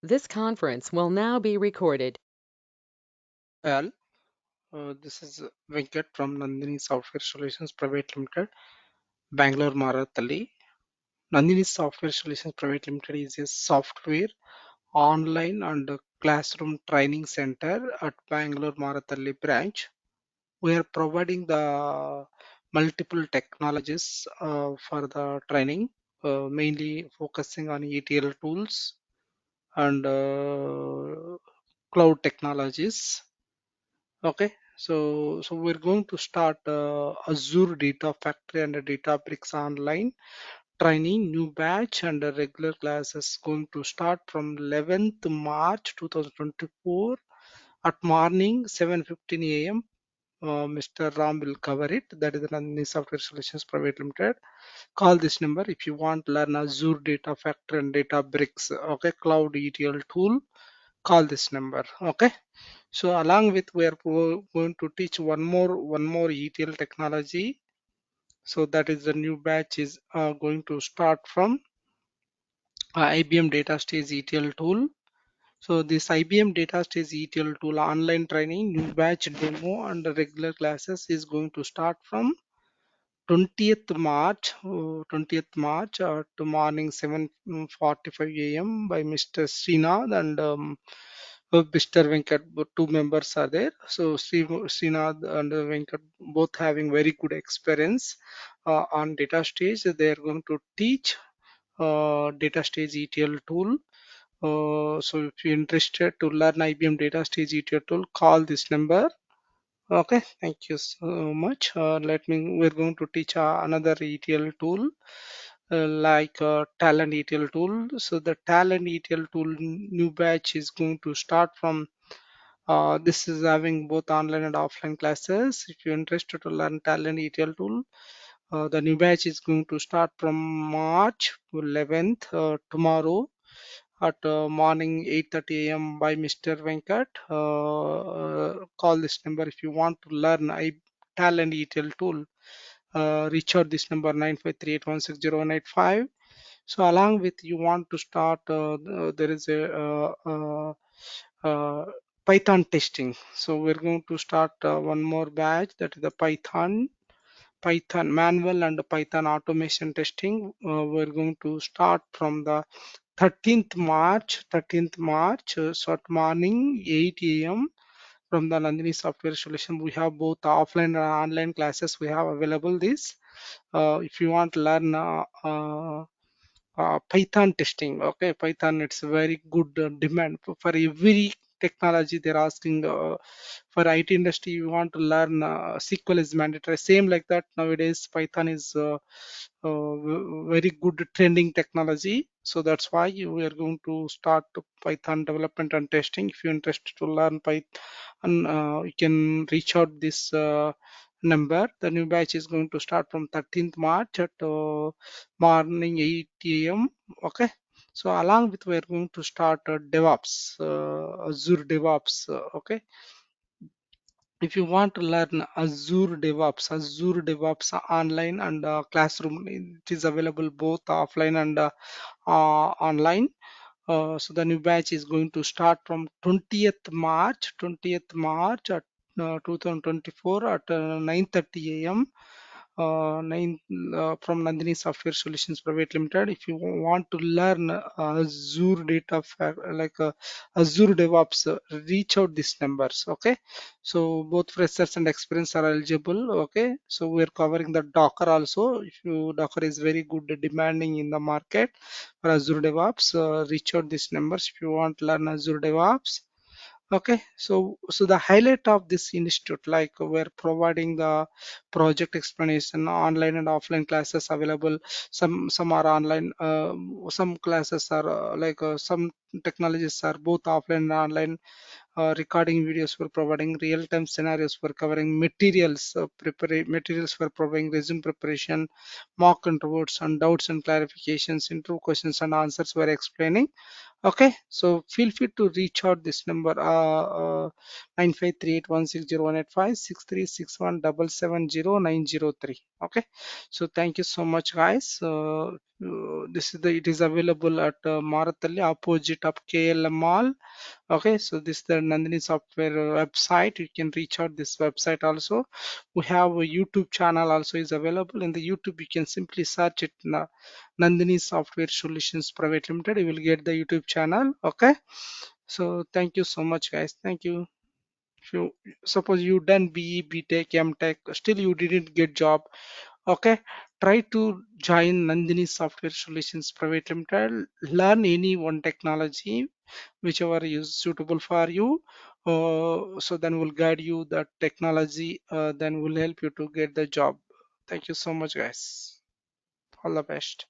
This conference will now be recorded. Well, this is Venkat from Nandini Software Solutions Pvt Ltd, Bangalore, Marathalli. Nandini Software Solutions Pvt Ltd is a software online and classroom training center at Bangalore Marathalli branch. We are providing the multiple technologies for the training, mainly focusing on ETL tools and cloud technologies. Okay, so we're going to start Azure Data Factory and Databricks online training new batch, and the regular classes going to start from 11th March 2024 at morning 7:15 a.m. Mr. Ram will cover it. That is the Nandini Software Solutions Private Limited. Call this number if you want to learn Azure Data Factory and Databricks. Okay, cloud ETL tool. Call this number. Okay. So along with we are going to teach one more ETL technology. So that is the new batch is going to start from IBM Datastage ETL tool. So this IBM Datastage ETL tool online training, new batch demo and the regular classes is going to start from 20th March, 20th March to morning 7:45 a.m. by Mr. Srinath and Mr. Venkat. Two members are there. So Srinath and Venkat both having very good experience on data stage. They are going to teach data stage ETL tool. So if you're interested to learn IBM data stage ETL tool, call this number. Okay, thank you so much. We're going to teach another ETL tool like Talend ETL tool. So the Talend ETL tool new batch is going to start from this is having both online and offline classes. If you're interested to learn Talend ETL tool, the new batch is going to start from March 11th, tomorrow at morning 8:30 a.m. by Mr. Venkat. Call this number if you want to learn Talend ETL tool. Reach out this number 9538160185. So along with you want to start, there is a uh, Python testing. So we're going to start one more batch, that is the Python manual and Python automation testing. We're going to start from the 13th March, so at morning 8 a.m. from the Nandini Software Solution. We have both offline and online classes. We have available this. If you want to learn Python testing, okay, Python, it's a very good demand for every technology. They're asking for IT industry, you want to learn SQL is mandatory. Same like that nowadays, Python is very good trending technology. So that's why we are going to start Python development and testing. If you're interested to learn Python, you can reach out this number. The new batch is going to start from 13th March at morning 8 a.m. Okay. So along with we're going to start DevOps, Azure DevOps. Okay. If you want to learn Azure DevOps online and classroom, it is available both offline and online. So the new batch is going to start from 20th March at 2024 at 9:30 a.m. 9 from Nandini Software Solutions Private Limited. If you want to learn Azure Azure DevOps, reach out these numbers. Okay, so both freshers and experience are eligible. Okay, so we're covering the Docker also. If you Docker is very good demanding in the market for Azure DevOps, reach out these numbers if you want to learn Azure DevOps. Okay, so the highlight of this institute, like we're providing the project explanation, online and offline classes available. Some are online, some classes are some technologies are both offline and online. Recording videos for providing real-time scenarios for covering materials, materials for providing resume preparation, mock interviews and doubts and clarifications, interview questions and answers, were explaining. Okay, so feel free to reach out this number 95381015601361770903. Okay, so thank you so much, guys. This is the it is available at Marathali opposite of KLM Mall. Okay, so this is the Nandini software website. You can reach out this website also. We have a YouTube channel also is available. In the YouTube, you can simply search it Nandini Software Solutions Private Limited. You will get the YouTube channel. Okay, so thank you so much, guys. Thank you. If you suppose you done BE, BTech, MTech, still you didn't get job. Okay, try to join Nandini Software Solutions Private Limited. Learn any one technology whichever is suitable for you. So then we'll guide you that technology, then will help you to get the job. Thank you so much, guys. All the best.